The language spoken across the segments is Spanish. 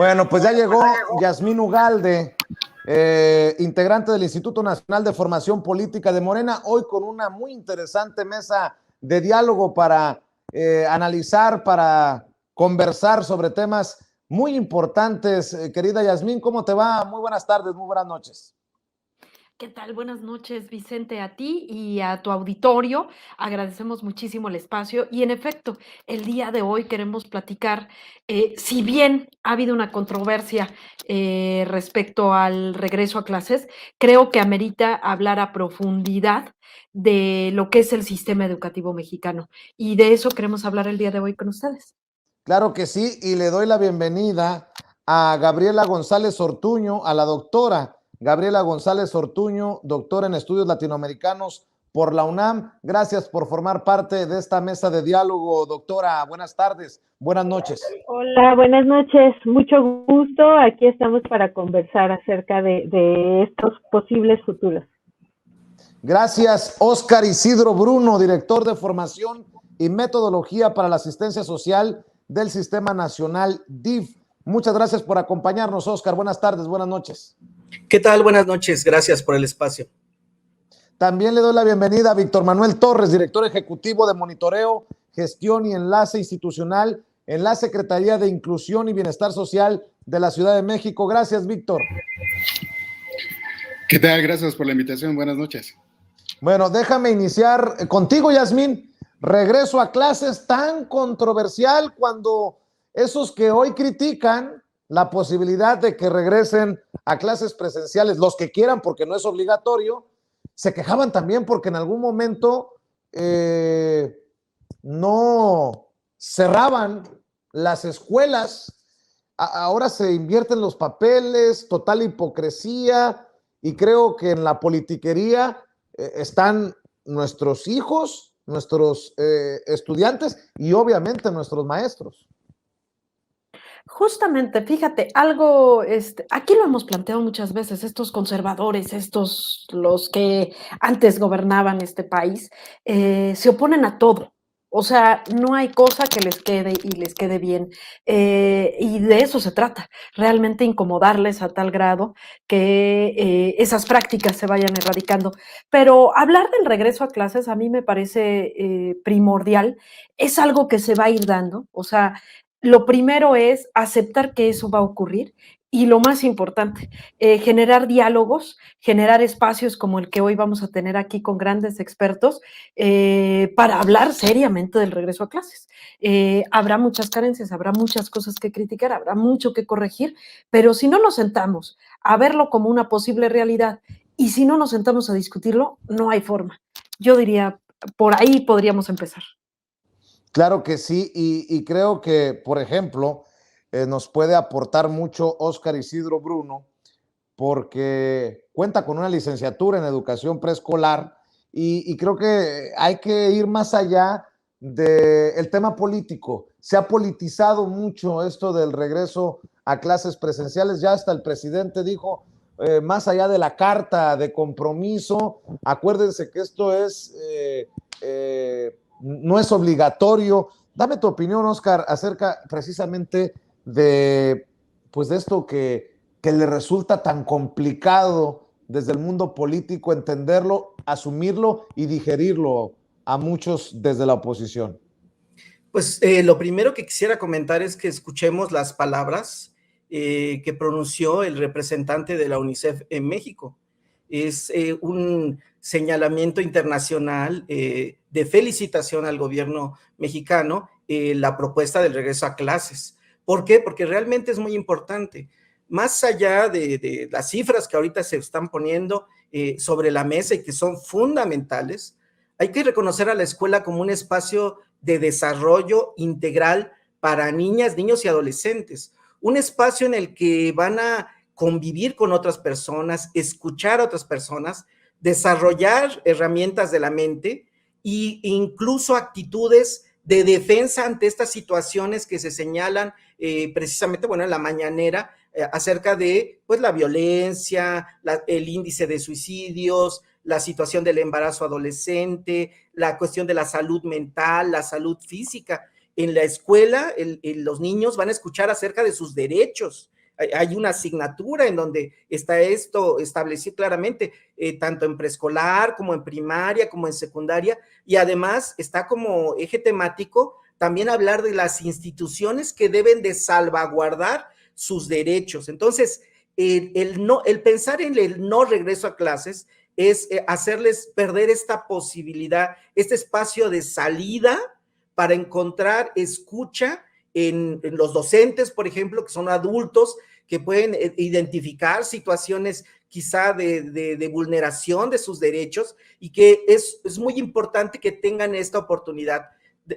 Bueno, pues ya llegó Yasmín Ugalde, integrante del Instituto Nacional de Formación Política de Morena, hoy con una muy interesante mesa de diálogo para analizar, para conversar sobre temas muy importantes. Querida Yasmín, ¿cómo te va? Muy buenas tardes, muy buenas noches. ¿Qué tal? Buenas noches, Vicente, a ti y a tu auditorio. Agradecemos muchísimo el espacio y en efecto, el día de hoy queremos platicar, si bien ha habido una controversia respecto al regreso a clases, creo que amerita hablar a profundidad de lo que es el sistema educativo mexicano y de eso queremos hablar el día de hoy con ustedes. Claro que sí, y le doy la bienvenida a Gabriela González Ortuño, a la doctora Gabriela González Ortuño, doctora en estudios latinoamericanos por la UNAM. Gracias por formar parte de esta mesa de diálogo, doctora. Buenas tardes, buenas noches. Hola, buenas noches. Mucho gusto. Aquí estamos para conversar acerca de estos posibles futuros. Gracias, Óscar Isidro Bruno, director de formación y metodología para la asistencia social del Sistema Nacional DIF. Muchas gracias por acompañarnos, Óscar. Buenas tardes, buenas noches. ¿Qué tal? Buenas noches. Gracias por el espacio. También le doy la bienvenida a Víctor Manuel Torres, director ejecutivo de Monitoreo, Gestión y Enlace Institucional en la Secretaría de Inclusión y Bienestar Social de la Ciudad de México. Gracias, Víctor. ¿Qué tal? Gracias por la invitación. Buenas noches. Bueno, déjame iniciar contigo, Yasmín. Regreso a clases tan controversial cuando esos que hoy critican la posibilidad de que regresen a clases presenciales, los que quieran porque no es obligatorio, se quejaban también porque en algún momento no cerraban las escuelas. Ahora se invierten los papeles, total hipocresía, y creo que en la politiquería están nuestros hijos, nuestros estudiantes y obviamente nuestros maestros. Justamente, fíjate, algo, aquí lo hemos planteado muchas veces, estos conservadores, los que antes gobernaban este país, se oponen a todo. O sea, no hay cosa que les quede y les quede bien. Y de eso se trata, realmente incomodarles a tal grado que esas prácticas se vayan erradicando. Pero hablar del regreso a clases a mí me parece primordial, es algo que se va a ir dando, o sea, lo primero es aceptar que eso va a ocurrir y lo más importante, generar diálogos, generar espacios como el que hoy vamos a tener aquí con grandes expertos para hablar seriamente del regreso a clases. Habrá muchas carencias, habrá muchas cosas que criticar, habrá mucho que corregir, pero si no nos sentamos a verlo como una posible realidad y si no nos sentamos a discutirlo, no hay forma. Yo diría, por ahí podríamos empezar. Claro que sí, y creo que, por ejemplo, nos puede aportar mucho Óscar Isidro Bruno, porque cuenta con una licenciatura en educación preescolar y creo que hay que ir más allá del tema político. Se ha politizado mucho esto del regreso a clases presenciales, ya hasta el presidente dijo, más allá de la carta de compromiso, acuérdense que esto es... no es obligatorio. Dame tu opinión, Óscar, acerca precisamente de, pues de esto que le resulta tan complicado desde el mundo político entenderlo, asumirlo y digerirlo a muchos desde la oposición. Pues lo primero que quisiera comentar es que escuchemos las palabras que pronunció el representante de la UNICEF en México. Es un señalamiento internacional de felicitación al gobierno mexicano, la propuesta del regreso a clases. ¿Por qué? Porque realmente es muy importante. Más allá de las cifras que ahorita se están poniendo sobre la mesa y que son fundamentales, hay que reconocer a la escuela como un espacio de desarrollo integral para niñas, niños y adolescentes. Un espacio en el que van a convivir con otras personas, escuchar a otras personas, desarrollar herramientas de la mente e incluso actitudes de defensa ante estas situaciones que se señalan precisamente, bueno, en la mañanera, acerca de pues la violencia, el índice de suicidios, la situación del embarazo adolescente, la cuestión de la salud mental, la salud física. en la escuela los niños van a escuchar acerca de sus derechos. Hay una asignatura en donde está esto establecido claramente, tanto en preescolar como en primaria, como en secundaria, y además está como eje temático también hablar de las instituciones que deben de salvaguardar sus derechos. Entonces, el pensar en el no regreso a clases es hacerles perder esta posibilidad, este espacio de salida para encontrar escucha en los docentes, por ejemplo, que son adultos, que pueden identificar situaciones quizá de vulneración de sus derechos y que es muy importante que tengan esta oportunidad.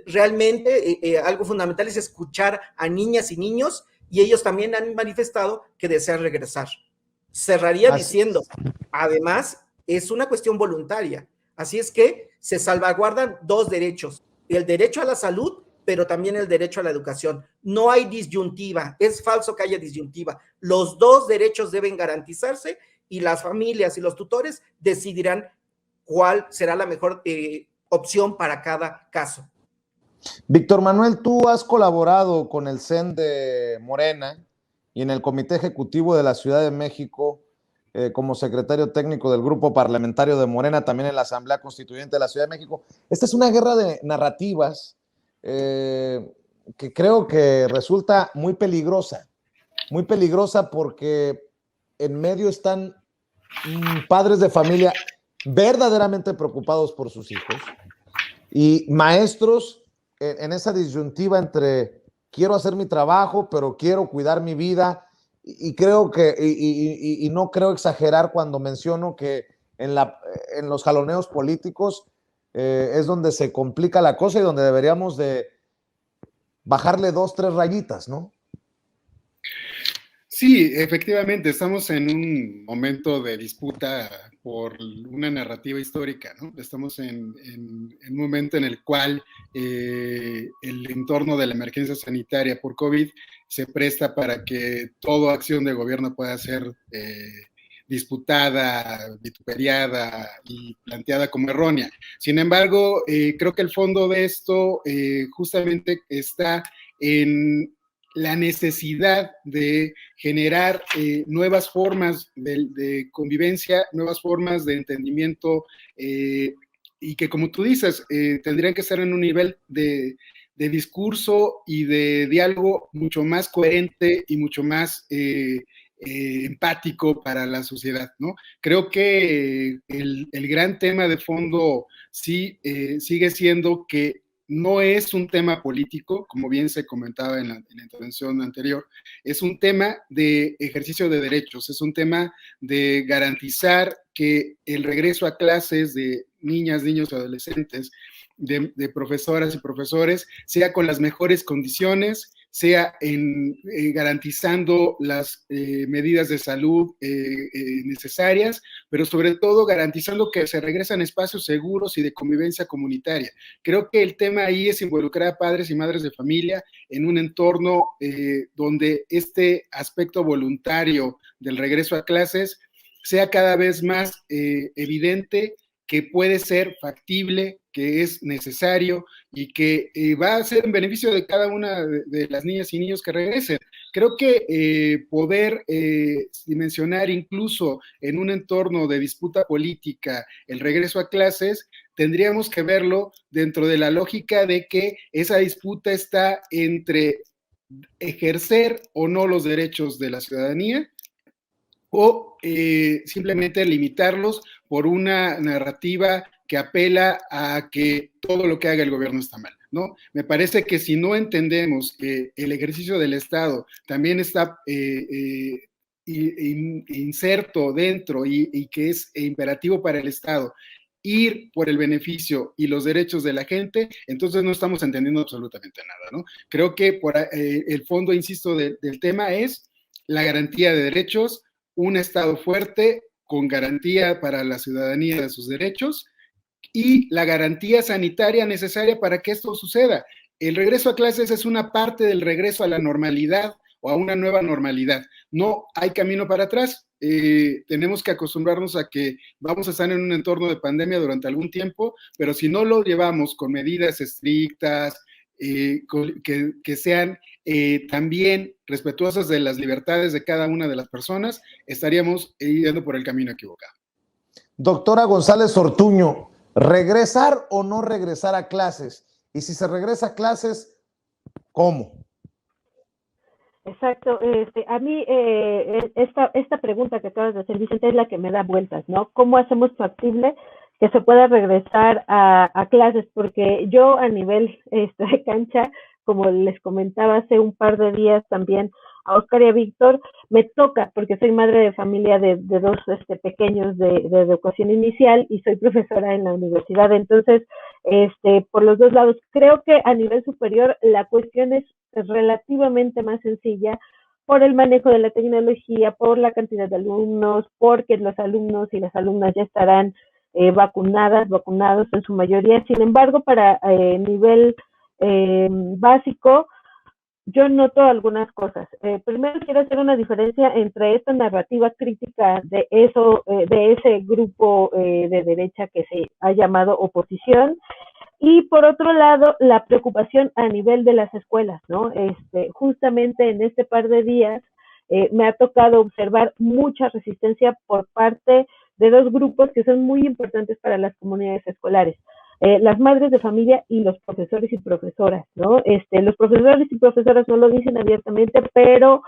Realmente algo fundamental es escuchar a niñas y niños y ellos también han manifestado que desean regresar. Cerraría diciendo, además, es una cuestión voluntaria, así es que se salvaguardan dos derechos, el derecho a la salud, pero también el derecho a la educación. No hay disyuntiva, es falso que haya disyuntiva. Los dos derechos deben garantizarse y las familias y los tutores decidirán cuál será la mejor opción para cada caso. Víctor Manuel, tú has colaborado con el CEN de Morena y en el Comité Ejecutivo de la Ciudad de México como secretario técnico del Grupo Parlamentario de Morena, también en la Asamblea Constituyente de la Ciudad de México. Esta es una guerra de narrativas que creo que resulta muy peligrosa porque en medio están padres de familia verdaderamente preocupados por sus hijos y maestros en esa disyuntiva entre quiero hacer mi trabajo, pero quiero cuidar mi vida, y creo que, y no creo exagerar cuando menciono que en los jaloneos políticos es donde se complica la cosa y donde deberíamos de bajarle 2, 3 rayitas, ¿no? Sí, efectivamente, estamos en un momento de disputa por una narrativa histórica, ¿no? Estamos en un momento en el cual el entorno de la emergencia sanitaria por COVID se presta para que toda acción de gobierno pueda ser disputada, vituperiada y planteada como errónea. Sin embargo, creo que el fondo de esto justamente está en la necesidad de generar nuevas formas de convivencia, nuevas formas de entendimiento y que, como tú dices, tendrían que estar en un nivel de discurso y de diálogo mucho más coherente y mucho más empático para la sociedad, ¿no? Creo que el gran tema de fondo sí sigue siendo que no es un tema político, como bien se comentaba en la intervención anterior, es un tema de ejercicio de derechos, es un tema de garantizar que el regreso a clases de niñas, niños y adolescentes, de profesoras y profesores, sea con las mejores condiciones, sea garantizando las medidas de salud necesarias, pero sobre todo garantizando que se regresan espacios seguros y de convivencia comunitaria. Creo que el tema ahí es involucrar a padres y madres de familia en un entorno donde este aspecto voluntario del regreso a clases sea cada vez más evidente, que puede ser factible, que es necesario y que va a ser en beneficio de cada una de las niñas y niños que regresen. Creo que poder dimensionar incluso en un entorno de disputa política el regreso a clases, tendríamos que verlo dentro de la lógica de que esa disputa está entre ejercer o no los derechos de la ciudadanía o simplemente limitarlos por una narrativa que apela a que todo lo que haga el gobierno está mal, ¿no? Me parece que si no entendemos que el ejercicio del Estado también está inserto dentro y que es imperativo para el Estado ir por el beneficio y los derechos de la gente, entonces no estamos entendiendo absolutamente nada, ¿no? Creo que el fondo, insisto, del tema es la garantía de derechos, un Estado fuerte con garantía para la ciudadanía de sus derechos y la garantía sanitaria necesaria para que esto suceda. El regreso a clases es una parte del regreso a la normalidad o a una nueva normalidad. No hay camino para atrás. Tenemos que acostumbrarnos a que vamos a estar en un entorno de pandemia durante algún tiempo, pero si no lo llevamos con medidas estrictas, que sean también respetuosas de las libertades de cada una de las personas, estaríamos yendo por el camino equivocado. Doctora González Ortuño, ¿regresar o no regresar a clases? Y si se regresa a clases, ¿cómo? Exacto. A mí esta pregunta que acabas de hacer, Vicente, es la que me da vueltas, ¿no? ¿Cómo hacemos factible que se pueda regresar a clases? Porque yo a nivel de cancha, como les comentaba hace un par de días también a Oscar y a Víctor, me toca, porque soy madre de familia de dos pequeños de educación inicial y soy profesora en la universidad. Entonces, por los dos lados, creo que a nivel superior la cuestión es relativamente más sencilla por el manejo de la tecnología, por la cantidad de alumnos, porque los alumnos y las alumnas ya estarán vacunados en su mayoría. Sin embargo, para nivel básico, yo noto algunas cosas. Primero quiero hacer una diferencia entre esta narrativa crítica de ese grupo de derecha que se ha llamado oposición, y por otro lado, la preocupación a nivel de las escuelas, ¿no? Justamente en este par de días me ha tocado observar mucha resistencia por parte de dos grupos que son muy importantes para las comunidades escolares. Las madres de familia y los profesores y profesoras, ¿no? Los profesores y profesoras no lo dicen abiertamente, pero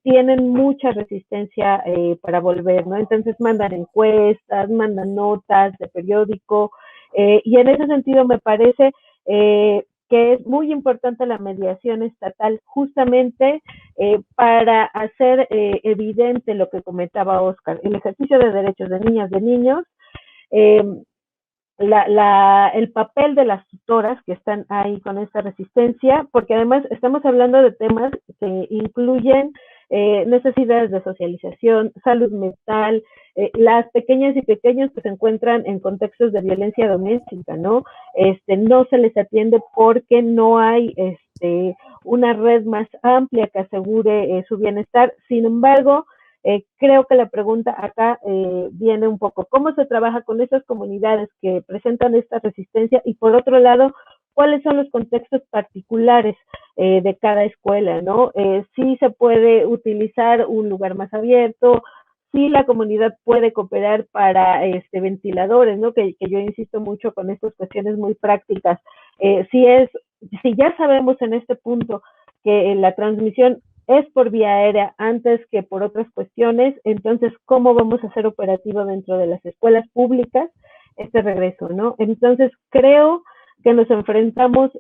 tienen mucha resistencia para volver, ¿no? Entonces mandan encuestas, mandan notas de periódico, y en ese sentido me parece que es muy importante la mediación estatal justamente para hacer evidente lo que comentaba Oscar, el ejercicio de derechos de niñas, de niños, el papel de las tutoras que están ahí con esta resistencia, porque además estamos hablando de temas que incluyen necesidades de socialización, salud mental, las pequeñas y pequeños que se encuentran en contextos de violencia doméstica, ¿no? No se les atiende porque no hay una red más amplia que asegure su bienestar. Sin embargo, creo que la pregunta acá viene un poco, ¿cómo se trabaja con esas comunidades que presentan esta resistencia? Y por otro lado, ¿cuáles son los contextos particulares de cada escuela, ¿no? Sí se puede utilizar un lugar más abierto, sí la comunidad puede cooperar para ventiladores, ¿no? Que yo insisto mucho con estas cuestiones muy prácticas. Si ya sabemos en este punto que la transmisión es por vía aérea antes que por otras cuestiones, entonces, ¿cómo vamos a hacer operativo dentro de las escuelas públicas este regreso, ¿no? Entonces, creo que nos enfrentamos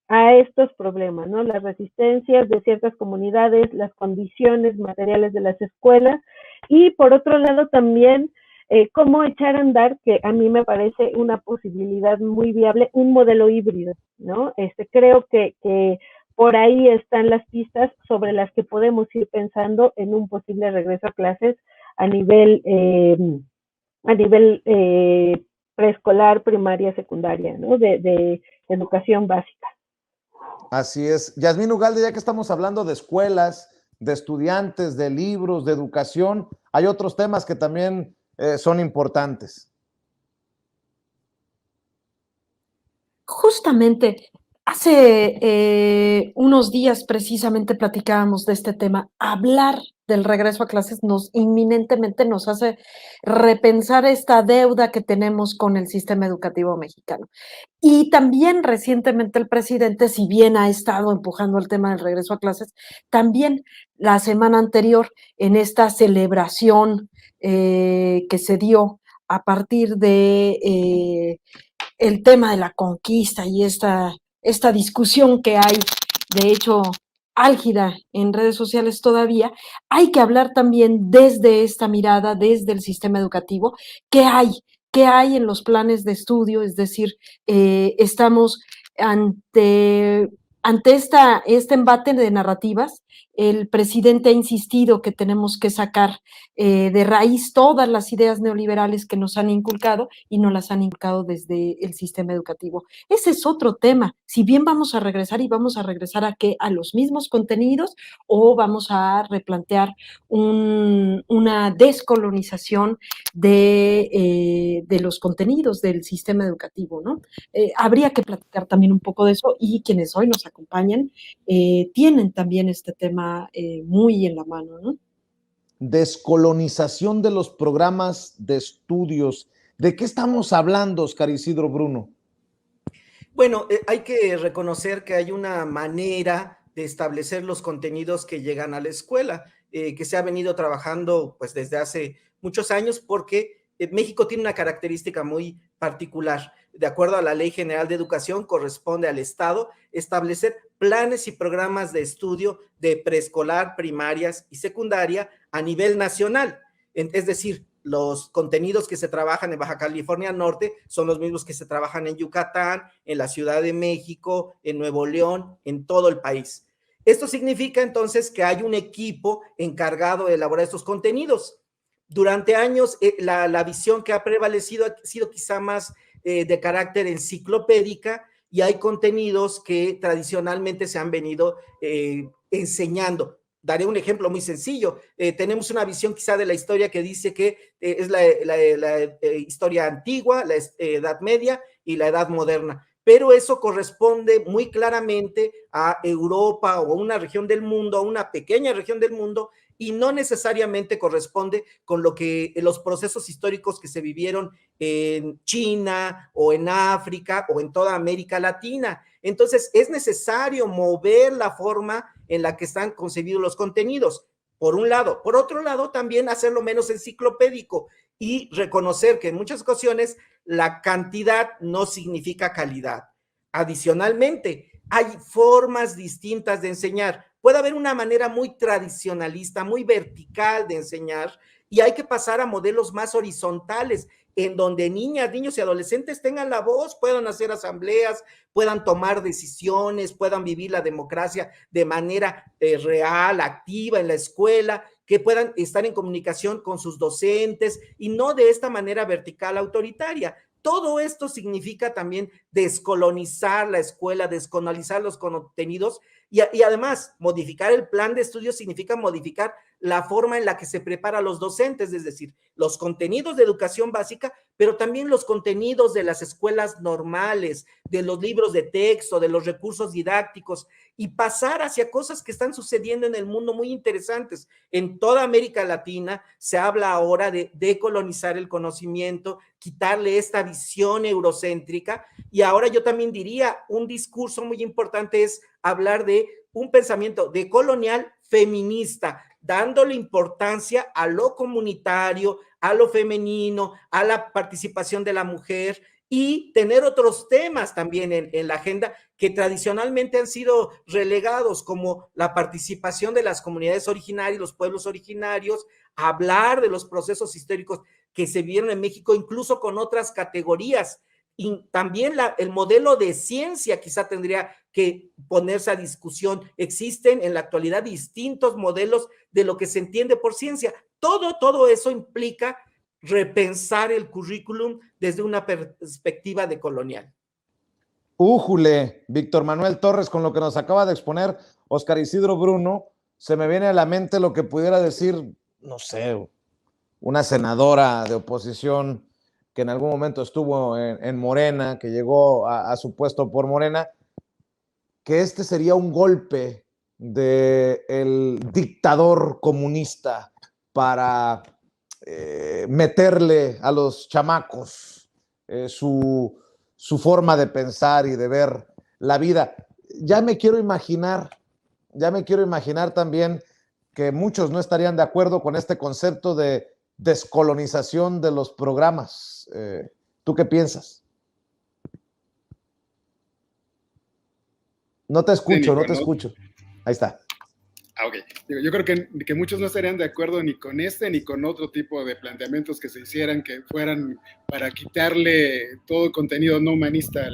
a estos problemas, ¿no? Las resistencias de ciertas comunidades, las condiciones materiales de las escuelas, y por otro lado también cómo echar a andar, que a mí me parece una posibilidad muy viable, un modelo híbrido, ¿no? Creo que por ahí están las pistas sobre las que podemos ir pensando en un posible regreso a clases a nivel preescolar, primaria, secundaria, ¿no? De educación básica. Así es. Yasmín Ugalde, ya que estamos hablando de escuelas, de estudiantes, de libros, de educación, hay otros temas que también son importantes. Justamente, hace unos días precisamente platicábamos de este tema. Hablar del regreso a clases inminentemente nos hace repensar esta deuda que tenemos con el sistema educativo mexicano. Y también recientemente el presidente, si bien ha estado empujando el tema del regreso a clases, también la semana anterior en esta celebración que se dio a partir de el tema de la conquista y esta discusión que hay, de hecho, álgida en redes sociales todavía, hay que hablar también desde esta mirada, desde el sistema educativo, qué hay en los planes de estudio, es decir, estamos ante este embate de narrativas. El presidente ha insistido que tenemos que sacar de raíz todas las ideas neoliberales que nos han inculcado y no las han inculcado desde el sistema educativo. Ese es otro tema. si bien vamos a regresar y vamos a regresar a qué, a los mismos contenidos o vamos a replantear una descolonización de los contenidos del sistema educativo, ¿no? Habría que platicar también un poco de eso y quienes hoy nos acompañan tienen también este tema muy en la mano, ¿no? Descolonización de los programas de estudios. ¿De qué estamos hablando, Oscar Isidro Bruno? Bueno, hay que reconocer que hay una manera de establecer los contenidos que llegan a la escuela, que se ha venido trabajando pues desde hace muchos años, porque México tiene una característica muy particular. De acuerdo a la Ley General de Educación, corresponde al Estado establecer planes y programas de estudio de preescolar, primarias y secundaria a nivel nacional. Es decir, los contenidos que se trabajan en Baja California Norte son los mismos que se trabajan en Yucatán, en la Ciudad de México, en Nuevo León, en todo el país. Esto significa entonces que hay un equipo encargado de elaborar estos contenidos. Durante años, la visión que ha prevalecido ha sido quizá más de carácter enciclopédica, y hay contenidos que tradicionalmente se han venido enseñando. Daré un ejemplo muy sencillo. Tenemos una visión quizá de la historia que dice que es la historia antigua, la Edad Media y la Edad Moderna, pero eso corresponde muy claramente a Europa o a una región del mundo, a una pequeña región del mundo, y no necesariamente corresponde con lo que los procesos históricos que se vivieron en China o en África o en toda América Latina. Entonces, es necesario mover la forma en la que están concebidos los contenidos, por un lado. Por otro lado, también hacerlo menos enciclopédico y reconocer que en muchas ocasiones la cantidad no significa calidad. Adicionalmente, hay formas distintas de enseñar. Puede haber una manera muy tradicionalista, muy vertical de enseñar, y hay que pasar a modelos más horizontales, en donde niñas, niños y adolescentes tengan la voz, puedan hacer asambleas, puedan tomar decisiones, puedan vivir la democracia de manera real, activa en la escuela, que puedan estar en comunicación con sus docentes y no de esta manera vertical autoritaria. Todo esto significa también descolonizar la escuela, descolonizar los contenidos y además modificar el plan de estudio significa modificar la forma en la que se prepara a los docentes, es decir, los contenidos de educación básica, pero también los contenidos de las escuelas normales, de los libros de texto, de los recursos didácticos, y pasar hacia cosas que están sucediendo en el mundo muy interesantes. En toda América Latina se habla ahora de decolonizar el conocimiento, quitarle esta visión eurocéntrica, y ahora yo también diría, un discurso muy importante es hablar de un pensamiento decolonial feminista, dándole importancia a lo comunitario, a lo femenino, a la participación de la mujer, y tener otros temas también en la agenda que tradicionalmente han sido relegados, como la participación de las comunidades originarias, los pueblos originarios, hablar de los procesos históricos que se vieron en México, incluso con otras categorías. Y también el modelo de ciencia quizá tendría que ponerse a discusión. Existen en la actualidad distintos modelos de lo que se entiende por ciencia. Todo eso implica repensar el currículum desde una perspectiva decolonial. Újule, Víctor Manuel Torres, con lo que nos acaba de exponer Oscar Isidro Bruno, se me viene a la mente lo que pudiera decir, no sé, una senadora de oposición que en algún momento estuvo en Morena, que llegó a su puesto por Morena, que este sería un golpe del dictador comunista para meterle a los chamacos su forma de pensar y de ver la vida. Ya me quiero imaginar también que muchos no estarían de acuerdo con este concepto de descolonización de los programas. ¿Tú qué piensas? No te escucho. Ahí está. Ok. Yo creo que muchos no estarían de acuerdo ni con este ni con otro tipo de planteamientos que se hicieran que fueran para quitarle todo el contenido no humanista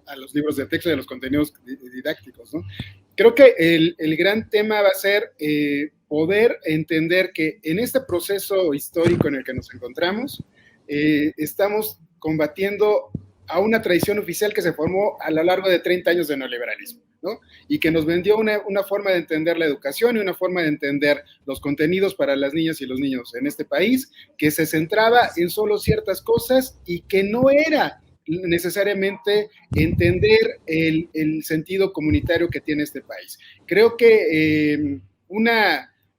a los libros de texto y a los contenidos didácticos, ¿no? Creo que el gran tema va a ser poder entender que en este proceso histórico en el que nos encontramos, estamos combatiendo a una tradición oficial que se formó a lo largo de 30 años de neoliberalismo, ¿no? Y que nos vendió una forma de entender la educación y una forma de entender los contenidos para las niñas y los niños en este país, que se centraba en solo ciertas cosas y que no era necesariamente entender el sentido comunitario que tiene este país. Creo que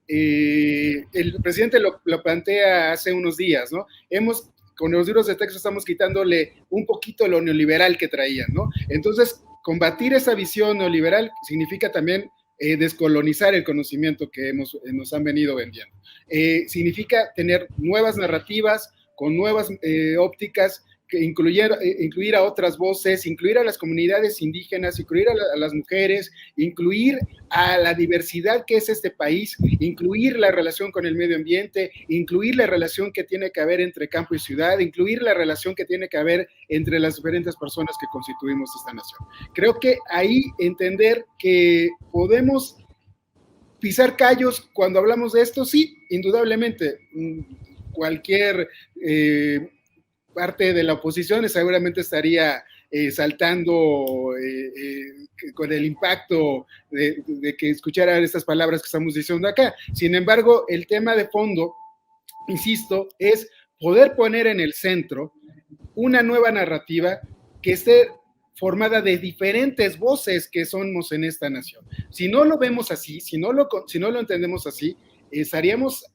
el presidente lo plantea hace unos días, ¿no? Con los libros de texto estamos quitándole un poquito lo neoliberal que traían, ¿no? Entonces, combatir esa visión neoliberal significa también descolonizar el conocimiento que nos han venido vendiendo. Significa tener nuevas narrativas, con nuevas ópticas, que incluir a otras voces, incluir a las comunidades indígenas, incluir a las mujeres, incluir a la diversidad que es este país, incluir la relación con el medio ambiente, incluir la relación que tiene que haber entre campo y ciudad, incluir la relación que tiene que haber entre las diferentes personas que constituimos esta nación. Creo que ahí entender que podemos pisar callos cuando hablamos de esto, sí, indudablemente, cualquier parte de la oposición seguramente estaría saltando con el impacto de que escucharan estas palabras que estamos diciendo acá. Sin embargo, el tema de fondo, insisto, es poder poner en el centro una nueva narrativa que esté formada de diferentes voces que somos en esta nación. Si no lo vemos así, si no lo entendemos así, estaríamos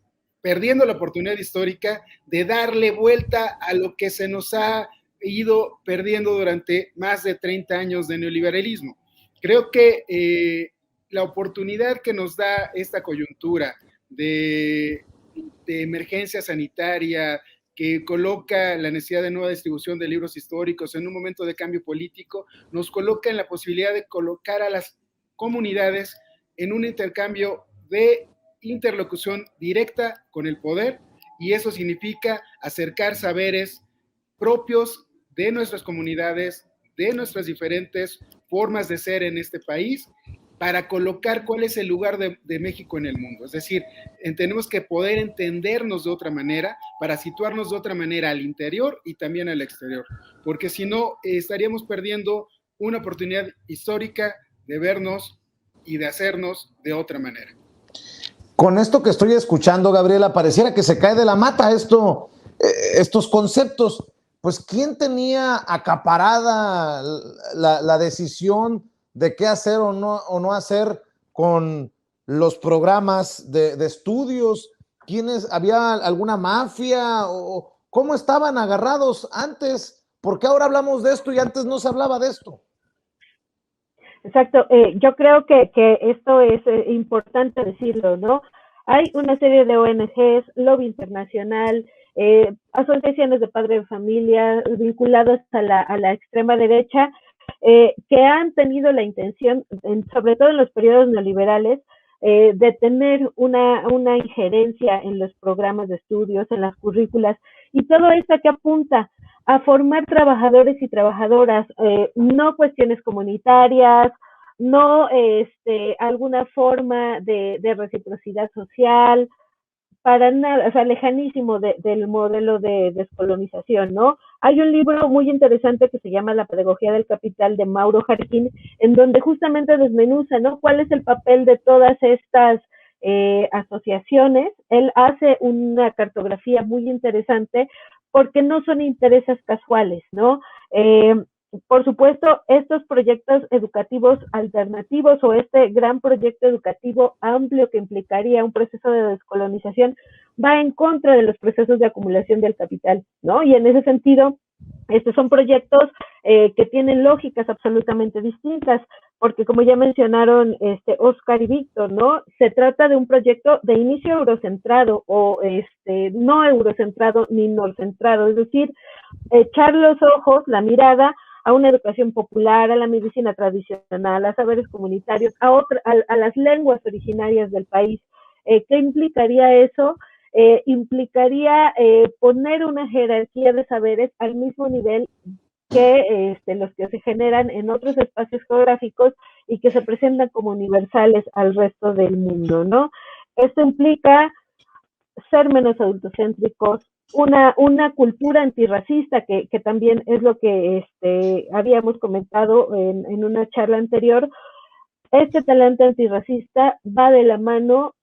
perdiendo la oportunidad histórica de darle vuelta a lo que se nos ha ido perdiendo durante más de 30 años de neoliberalismo. Creo que la oportunidad que nos da esta coyuntura de emergencia sanitaria, que coloca la necesidad de nueva distribución de libros históricos en un momento de cambio político, nos coloca en la posibilidad de colocar a las comunidades en un intercambio de interlocución directa con el poder, y eso significa acercar saberes propios de nuestras comunidades, de nuestras diferentes formas de ser en este país, para colocar cuál es el lugar de México en el mundo. Es decir, tenemos que poder entendernos de otra manera, para situarnos de otra manera al interior y también al exterior, porque si no, estaríamos perdiendo una oportunidad histórica de vernos y de hacernos de otra manera. Con esto que estoy escuchando, Gabriela, pareciera que se cae de la mata estos conceptos. Pues, ¿quién tenía acaparada la decisión de qué hacer o no hacer con los programas de estudios? ¿Había alguna mafia? ¿O cómo estaban agarrados antes? ¿Por qué ahora hablamos de esto y antes no se hablaba de esto? Exacto, yo creo que esto es importante decirlo, ¿no? Hay una serie de ONGs, lobby internacional, asociaciones de padres de familia vinculados a la extrema derecha, que han tenido la intención, sobre todo en los periodos neoliberales, de tener una injerencia en los programas de estudios, en las currículas, y todo esto que apunta a formar trabajadores y trabajadoras, no cuestiones comunitarias, no alguna forma de reciprocidad social, para nada, o sea, lejanísimo del modelo de descolonización, ¿no? Hay un libro muy interesante que se llama La pedagogía del capital, de Mauro Jarquín, en donde justamente desmenuza, ¿no?, cuál es el papel de todas estas asociaciones. Él hace una cartografía muy interesante, porque no son intereses casuales, ¿no? Por supuesto, estos proyectos educativos alternativos, o este gran proyecto educativo amplio que implicaría un proceso de descolonización, va en contra de los procesos de acumulación del capital, ¿no? Y en ese sentido, estos son proyectos que tienen lógicas absolutamente distintas, porque, como ya mencionaron Óscar y Víctor, ¿no?, se trata de un proyecto de inicio eurocentrado, o no eurocentrado ni norcentrado, es decir, echar los ojos, la mirada a una educación popular, a la medicina tradicional, a saberes comunitarios, a las lenguas originarias del país. ¿Qué implicaría eso? Implicaría poner una jerarquía de saberes al mismo nivel que los que se generan en otros espacios geográficos y que se presentan como universales al resto del mundo, ¿no? Esto implica ser menos adultocéntricos, una cultura antirracista, que también es lo que habíamos comentado en una charla anterior. Este talante antirracista va de la mano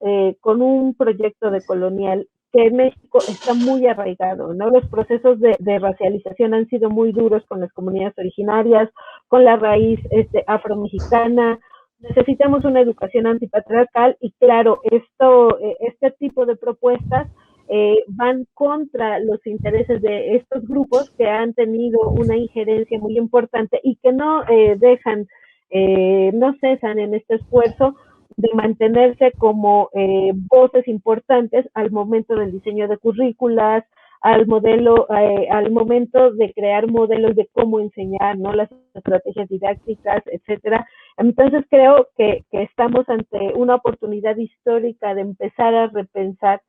con un proyecto decolonial que en México está muy arraigado, ¿no? Los procesos de racialización han sido muy duros con las comunidades originarias, con la raíz afromexicana. Necesitamos una educación antipatriarcal y claro, este tipo de propuestas van contra los intereses de estos grupos que han tenido una injerencia muy importante y que no dejan, no cesan en este esfuerzo de mantenerse como voces importantes al momento del diseño de currículas, al momento de crear modelos de cómo enseñar, ¿no? Las estrategias didácticas, etcétera. Entonces creo que estamos ante una oportunidad histórica de empezar a repensar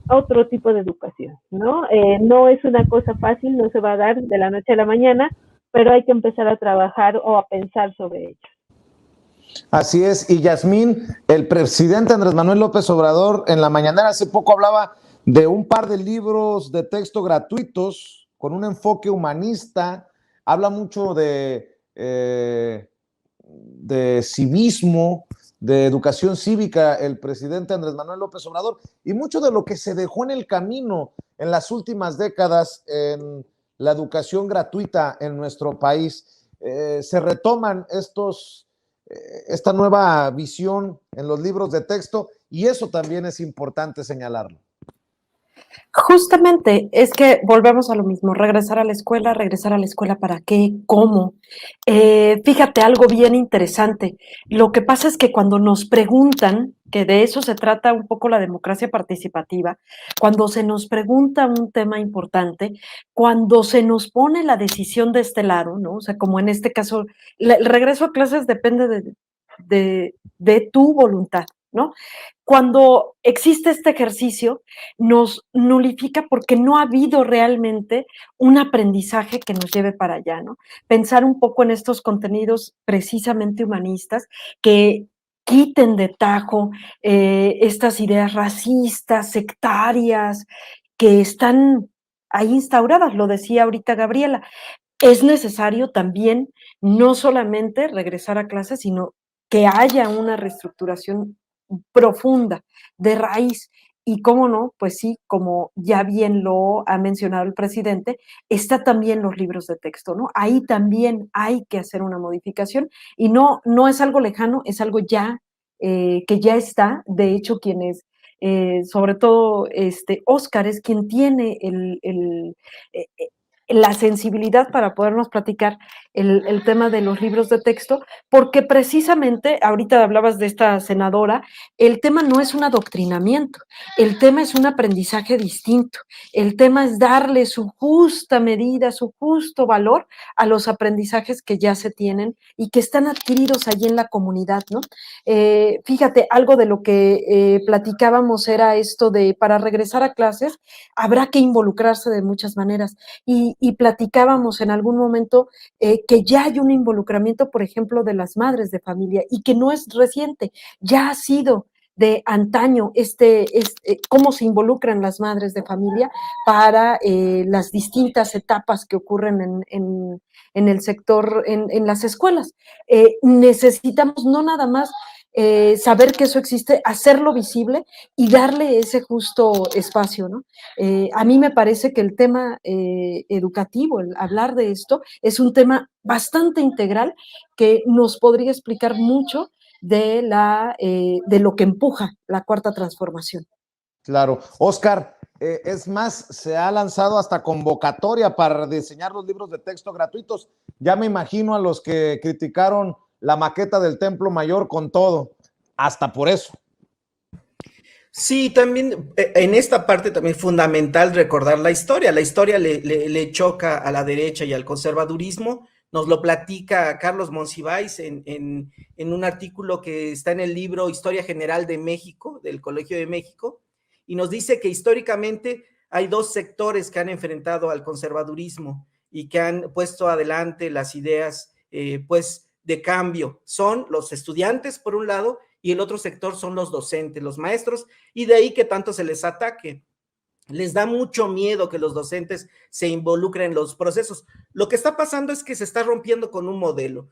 otro tipo de educación, ¿no? No es una cosa fácil, no se va a dar de la noche a la mañana, pero hay que empezar a trabajar o a pensar sobre ello. Así es, y Yasmín, el presidente Andrés Manuel López Obrador en la mañanera hace poco hablaba de un par de libros de texto gratuitos con un enfoque humanista, habla mucho de civismo, de educación cívica, el presidente Andrés Manuel López Obrador, y mucho de lo que se dejó en el camino en las últimas décadas en la educación gratuita en nuestro país. Se retoman esta nueva visión en los libros de texto y eso también es importante señalarlo. Justamente, es que volvemos a lo mismo, regresar a la escuela ¿para qué? ¿Cómo? Fíjate algo bien interesante. Lo que pasa es que cuando nos preguntan, que de eso se trata un poco la democracia participativa, cuando se nos pregunta un tema importante, cuando se nos pone la decisión de este lado, ¿no? O sea, como en este caso, el regreso a clases depende de tu voluntad, ¿no? Cuando existe este ejercicio, nos nulifica porque no ha habido realmente un aprendizaje que nos lleve para allá, ¿no? Pensar un poco en estos contenidos precisamente humanistas que quiten de tajo estas ideas racistas, sectarias, que están ahí instauradas, lo decía ahorita Gabriela. Es necesario también no solamente regresar a clases, sino que haya una reestructuración profunda, de raíz. Y cómo no, pues sí, como ya bien lo ha mencionado el presidente, está también los libros de texto, ¿no? Ahí también hay que hacer una modificación y no es algo lejano, es algo ya que ya está. De hecho, quienes, sobre todo Óscar, es quien tiene eh, la sensibilidad para podernos platicar el tema de los libros de texto, porque precisamente, ahorita hablabas de esta senadora, el tema no es un adoctrinamiento, el tema es un aprendizaje distinto, el tema es darle su justa medida, su justo valor a los aprendizajes que ya se tienen y que están adquiridos allí en la comunidad, ¿no? Fíjate, algo de lo que platicábamos era esto de para regresar a clases habrá que involucrarse de muchas maneras y platicábamos en algún momento que ya hay un involucramiento, por ejemplo, de las madres de familia y que no es reciente, ya ha sido de antaño cómo se involucran las madres de familia para las distintas etapas que ocurren en el sector, en las escuelas. Necesitamos no nada más saber que eso existe, hacerlo visible y darle ese justo espacio, ¿no? A mí me parece que el tema educativo, el hablar de esto, es un tema bastante integral que nos podría explicar mucho de lo que empuja la cuarta transformación. Claro. Óscar, es más, se ha lanzado hasta convocatoria para diseñar los libros de texto gratuitos. Ya me imagino a los que criticaron la maqueta del Templo Mayor con todo, hasta por eso. Sí, también en esta parte también es fundamental recordar la historia. La historia le choca a la derecha y al conservadurismo. Nos lo platica Carlos Monsiváis en un artículo que está en el libro Historia General de México, del Colegio de México, y nos dice que históricamente hay dos sectores que han enfrentado al conservadurismo y que han puesto adelante las ideas pues de cambio. Son los estudiantes, por un lado, y el otro sector son los docentes, los maestros, y de ahí que tanto se les ataque. les da mucho miedo que los docentes se involucren en los procesos. Lo que está pasando es que se está rompiendo con un modelo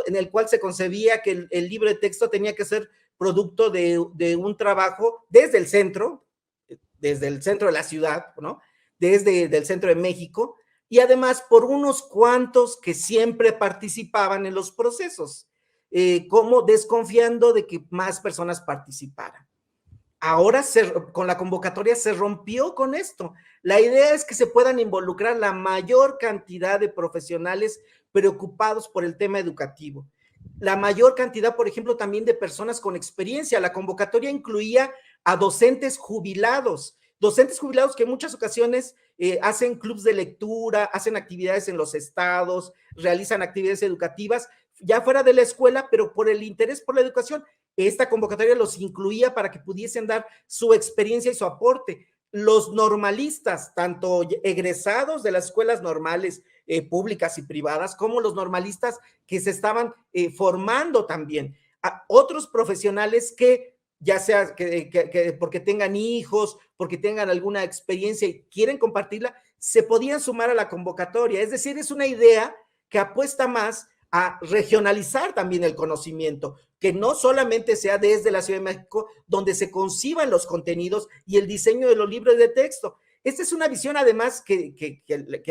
en el cual se concebía que el libro de texto tenía que ser producto de un trabajo desde el centro de la ciudad, ¿no? Desde el centro de México, y además por unos cuantos que siempre participaban en los procesos, como desconfiando de que más personas participaran. Ahora con la convocatoria se rompió con esto. La idea es que se puedan involucrar la mayor cantidad de profesionales preocupados por el tema educativo. La mayor cantidad, por ejemplo, también de personas con experiencia. La convocatoria incluía a docentes jubilados que en muchas ocasiones hacen clubs de lectura, hacen actividades en los estados, realizan actividades educativas, ya fuera de la escuela, pero por el interés por la educación. Esta convocatoria los incluía para que pudiesen dar su experiencia y su aporte. Los normalistas, tanto egresados de las escuelas normales, públicas y privadas, como los normalistas que se estaban formando también. A otros profesionales que ya sea que porque tengan hijos, porque tengan alguna experiencia y quieren compartirla, se podían sumar a la convocatoria. Es decir, es una idea que apuesta más a regionalizar también el conocimiento, que no solamente sea desde la Ciudad de México donde se conciban los contenidos y el diseño de los libros de texto. Esta es una visión además que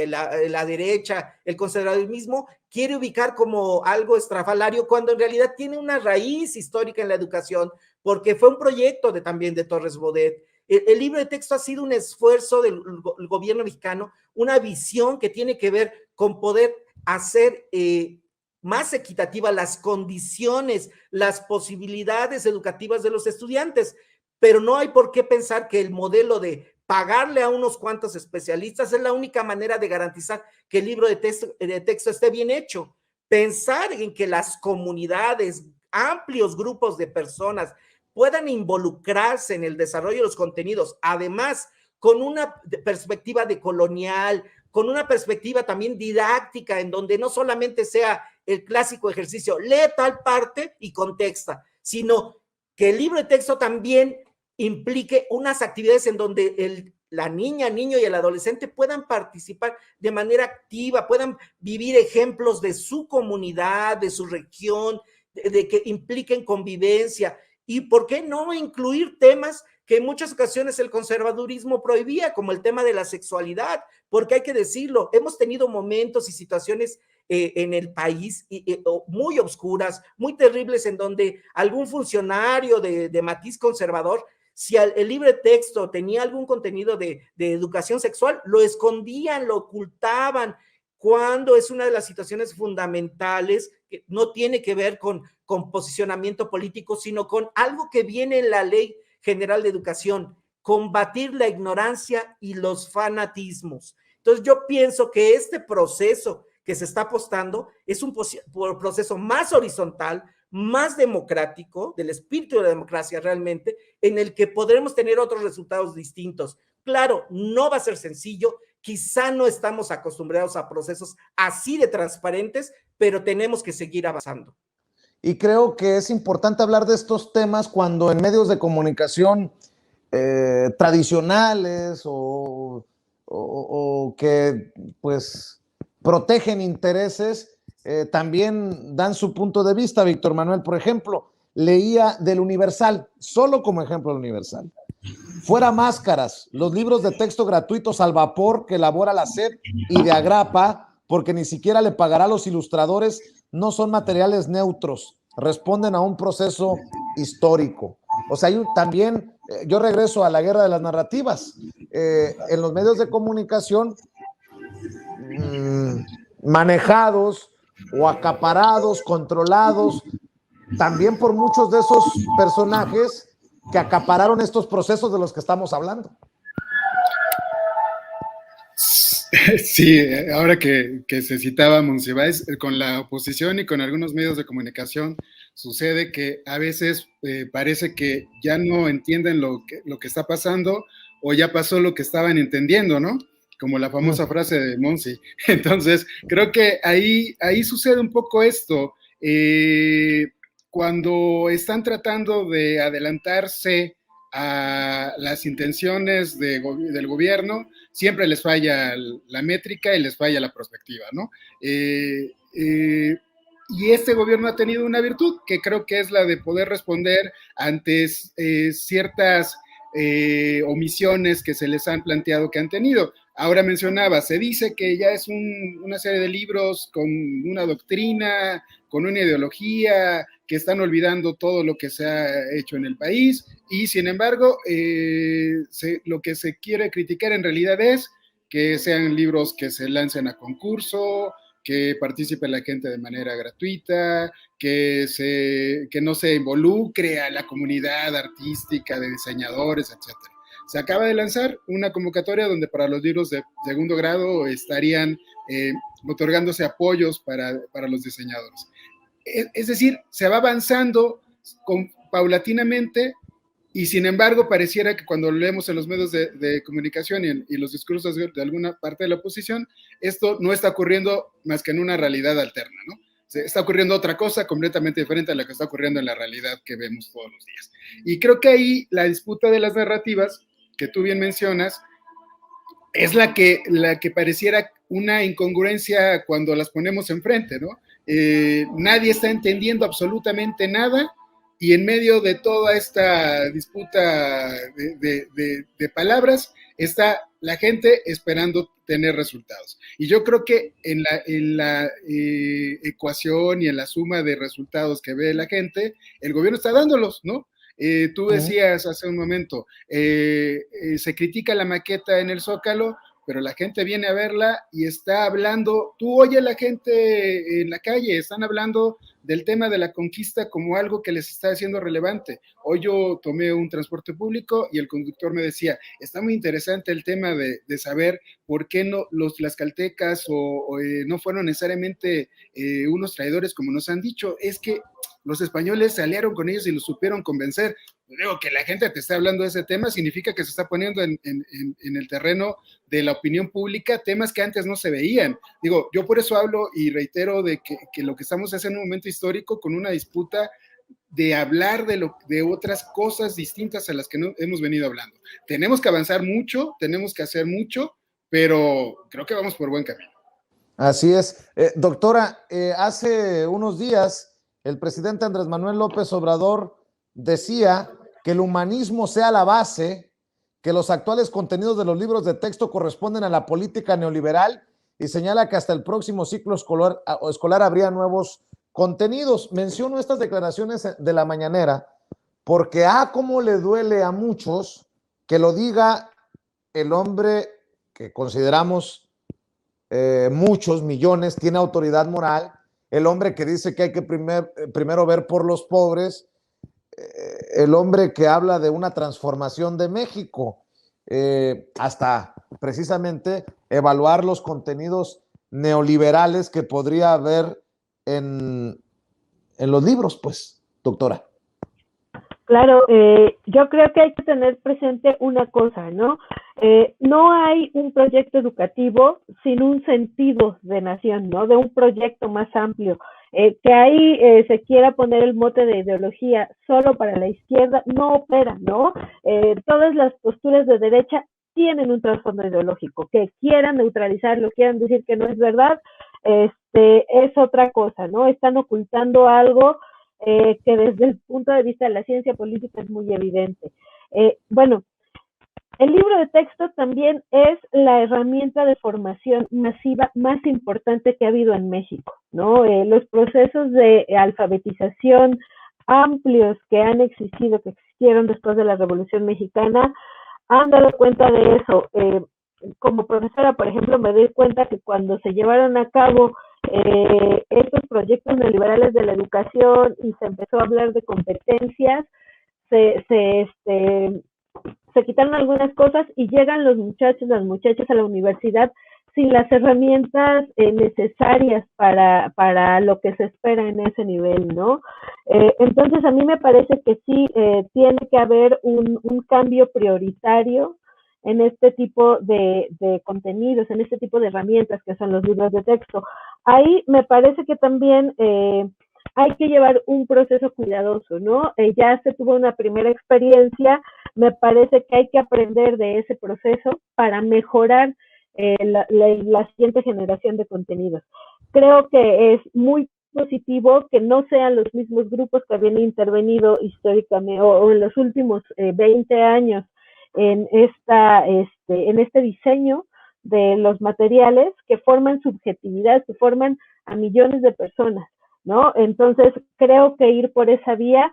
la derecha, el conservadurismo, quiere ubicar como algo estrafalario cuando en realidad tiene una raíz histórica en la educación, porque fue un proyecto también de Torres Bodet. El libro de texto ha sido un esfuerzo del gobierno mexicano, una visión que tiene que ver con poder hacer más equitativas las condiciones, las posibilidades educativas de los estudiantes, pero no hay por qué pensar que el modelo de pagarle a unos cuantos especialistas es la única manera de garantizar que el libro de texto esté bien hecho. Pensar en que las comunidades, amplios grupos de personas puedan involucrarse en el desarrollo de los contenidos, además con una perspectiva decolonial, con una perspectiva también didáctica, en donde no solamente sea el clásico ejercicio, lee tal parte y contexta, sino que el libro de texto también implique unas actividades en donde la niña, niño y el adolescente puedan participar de manera activa, puedan vivir ejemplos de su comunidad, de su región, de que impliquen convivencia. ¿Y por qué no incluir temas que en muchas ocasiones el conservadurismo prohibía, como el tema de la sexualidad? Porque hay que decirlo, hemos tenido momentos y situaciones en el país muy oscuras, muy terribles, en donde algún funcionario de matiz conservador, si el libre texto tenía algún contenido de educación sexual, lo escondían, lo ocultaban, cuando es una de las situaciones fundamentales que no tiene que ver con posicionamiento político, sino con algo que viene en la Ley General de Educación: combatir la ignorancia y los fanatismos. Entonces yo pienso que este proceso que se está apostando es un proceso más horizontal, más democrático, del espíritu de la democracia realmente, en el que podremos tener otros resultados distintos. Claro, no va a ser sencillo, quizá no estamos acostumbrados a procesos así de transparentes, pero tenemos que seguir avanzando. Y creo que es importante hablar de estos temas cuando en medios de comunicación tradicionales o que pues protegen intereses, también dan su punto de vista. Víctor Manuel, por ejemplo, leía del Universal, solo como ejemplo del Universal: fuera máscaras, los libros de texto gratuitos al vapor que elabora la SEP y de Agrapa, porque ni siquiera le pagará a los ilustradores, no son materiales neutros, responden a un proceso histórico. O sea, también yo regreso a la guerra de las narrativas. En los medios de comunicación manejados o acaparados, controlados, también por muchos de esos personajes que acapararon estos procesos de los que estamos hablando. Sí, ahora que se citaba Monsiváis, con la oposición y con algunos medios de comunicación sucede que a veces parece que ya no entienden lo que está pasando, o ya pasó lo que estaban entendiendo, ¿no? Como la famosa frase de Monsi. Entonces, creo que ahí sucede un poco esto. Cuando están tratando de adelantarse a las intenciones del gobierno, siempre les falla la métrica y les falla la perspectiva, ¿no? Y este gobierno ha tenido una virtud que creo que es la de poder responder ante ciertas omisiones que se les han planteado que han tenido. Ahora mencionaba, se dice que ya es una serie de libros con una doctrina, con una ideología, que están olvidando todo lo que se ha hecho en el país, y sin embargo, lo que se quiere criticar en realidad es que sean libros que se lancen a concurso, que participe la gente de manera gratuita, que no se involucre a la comunidad artística de diseñadores, etcétera. Se acaba de lanzar una convocatoria donde para los libros de segundo grado estarían otorgándose apoyos para los diseñadores. Es decir, se va avanzando paulatinamente, y sin embargo pareciera que cuando leemos en los medios de comunicación y los discursos de alguna parte de la oposición, esto no está ocurriendo más que en una realidad alterna, ¿no? Está ocurriendo otra cosa completamente diferente a la que está ocurriendo en la realidad que vemos todos los días. Y creo que ahí la disputa de las narrativas, que tú bien mencionas, es la que pareciera una incongruencia cuando las ponemos enfrente, ¿no? Nadie está entendiendo absolutamente nada, y en medio de toda esta disputa de palabras está la gente esperando tener resultados. Y yo creo que en la ecuación y en la suma de resultados que ve la gente, el gobierno está dándolos, ¿no? Tú decías hace un momento, se critica la maqueta en el Zócalo, pero la gente viene a verla y está hablando, tú oye a la gente en la calle, están hablando del tema de la conquista como algo que les está haciendo relevante. Hoy yo tomé un transporte público y el conductor me decía, está muy interesante el tema de saber por qué no los tlaxcaltecas no fueron necesariamente unos traidores como nos han dicho, es que los españoles se aliaron con ellos y los supieron convencer. Digo, que la gente te está hablando de ese tema significa que se está poniendo en el terreno de la opinión pública temas que antes no se veían. Digo, yo por eso hablo y reitero de que lo que estamos haciendo en un momento histórico con una disputa de hablar de otras cosas distintas a las que no hemos venido hablando. Tenemos que avanzar mucho, tenemos que hacer mucho, pero creo que vamos por buen camino. Así es. Doctora, hace unos días el presidente Andrés Manuel López Obrador decía que el humanismo sea la base, que los actuales contenidos de los libros de texto corresponden a la política neoliberal, y señala que hasta el próximo ciclo escolar habría nuevos contenidos. Menciono estas declaraciones de la mañanera porque cómo le duele a muchos que lo diga el hombre que consideramos muchos millones tiene autoridad moral, el hombre que dice que hay que primero ver por los pobres, el hombre que habla de una transformación de México, hasta precisamente evaluar los contenidos neoliberales que podría haber en los libros, pues, doctora. Claro, yo creo que hay que tener presente una cosa, ¿no? No hay un proyecto educativo sin un sentido de nación, ¿no? De un proyecto más amplio. Que ahí se quiera poner el mote de ideología solo para la izquierda, no opera, ¿no? Todas las posturas de derecha tienen un trasfondo ideológico. Que quieran neutralizarlo, quieran decir que no es verdad, es otra cosa, ¿no? Están ocultando algo que desde el punto de vista de la ciencia política es muy evidente. Bueno, el libro de texto también es la herramienta de formación masiva más importante que ha habido en México, ¿no? Los procesos de alfabetización amplios que han existido, que existieron después de la Revolución Mexicana, han dado cuenta de eso. Como profesora, por ejemplo, me doy cuenta que cuando se llevaron a cabo estos proyectos neoliberales de la educación y se empezó a hablar de competencias, se quitaron algunas cosas y llegan los muchachos, las muchachas a la universidad sin las herramientas necesarias para lo que se espera en ese nivel, ¿no? Entonces, a mí me parece que sí tiene que haber un cambio prioritario en este tipo de contenidos, en este tipo de herramientas que son los libros de texto. Ahí me parece que también hay que llevar un proceso cuidadoso, ¿no? Ya se tuvo una primera experiencia me parece que hay que aprender de ese proceso para mejorar la siguiente generación de contenidos. Creo que es muy positivo que no sean los mismos grupos que habían intervenido históricamente o en los últimos 20 años en este diseño de los materiales que forman subjetividad, que forman a millones de personas, ¿no? Entonces, creo que ir por esa vía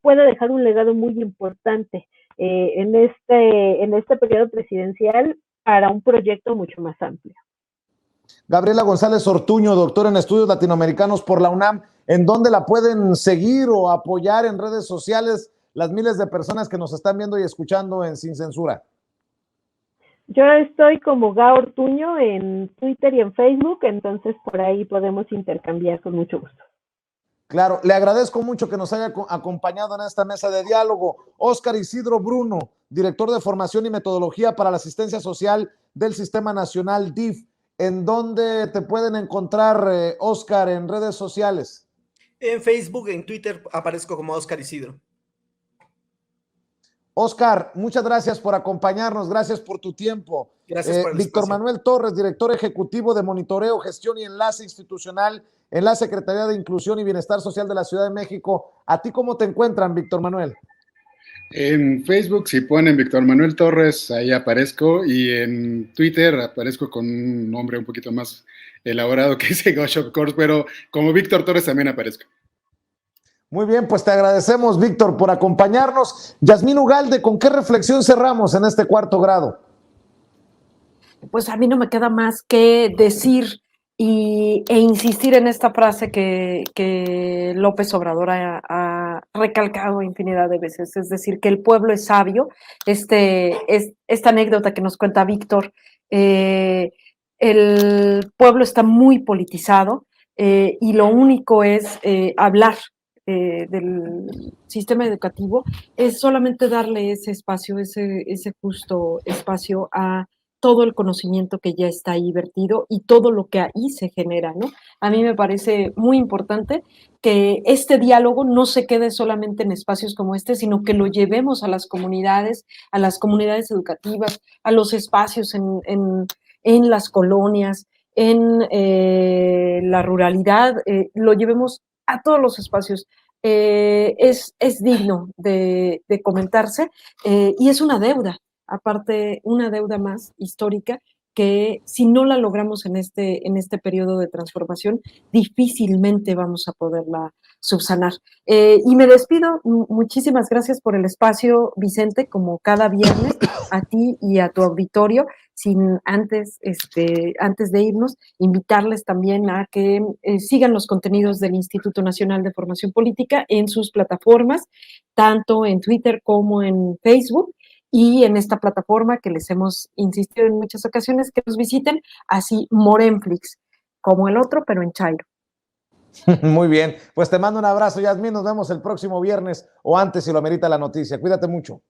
puede dejar un legado muy importante en este periodo presidencial para un proyecto mucho más amplio. Gabriela González Ortuño, doctora en estudios latinoamericanos por la UNAM, ¿en dónde la pueden seguir o apoyar en redes sociales las miles de personas que nos están viendo y escuchando en Sin Censura? Yo estoy como Ga Ortuño en Twitter y en Facebook, entonces por ahí podemos intercambiar con mucho gusto. Claro, le agradezco mucho que nos haya acompañado en esta mesa de diálogo. Óscar Isidro Bruno, director de Formación y Metodología para la Asistencia Social del Sistema Nacional DIF. ¿En dónde te pueden encontrar, Óscar, en redes sociales? En Facebook, en Twitter aparezco como Óscar Isidro. Óscar, muchas gracias por acompañarnos, gracias por tu tiempo. Gracias por el Víctor espacio. Manuel Torres, director ejecutivo de Monitoreo, Gestión y Enlace Institucional en la Secretaría de Inclusión y Bienestar Social de la Ciudad de México. ¿A ti cómo te encuentran, Víctor Manuel? En Facebook, si ponen Víctor Manuel Torres, ahí aparezco, y en Twitter aparezco con un nombre un poquito más elaborado que ese Gosh of Course, pero como Víctor Torres también aparezco. Muy bien, pues te agradecemos, Víctor, por acompañarnos. Yasmín Ugalde, ¿con qué reflexión cerramos en este cuarto grado? Pues a mí no me queda más que decir e insistir en esta frase que López Obrador ha recalcado infinidad de veces, es decir, que el pueblo es sabio. Esta anécdota que nos cuenta Víctor, el pueblo está muy politizado y lo único es hablar del sistema educativo, es solamente darle ese espacio, ese justo espacio a todo el conocimiento que ya está ahí vertido y todo lo que ahí se genera, ¿no? A mí me parece muy importante que este diálogo no se quede solamente en espacios como este, sino que lo llevemos a las comunidades educativas, a los espacios en las colonias, en la ruralidad, lo llevemos a todos los espacios. Es digno de comentarse y es una deuda, aparte una deuda más histórica que si no la logramos en este periodo de transformación, difícilmente vamos a poderla subsanar. Y me despido, muchísimas gracias por el espacio, Vicente, como cada viernes, a ti y a tu auditorio, sin antes de irnos, invitarles también a que sigan los contenidos del Instituto Nacional de Formación Política en sus plataformas, tanto en Twitter como en Facebook, y en esta plataforma que les hemos insistido en muchas ocasiones que nos visiten, así Morenflix, como el otro, pero en Chairo. Muy bien, pues te mando un abrazo, Yasmín, nos vemos el próximo viernes o antes si lo amerita la noticia. Cuídate mucho.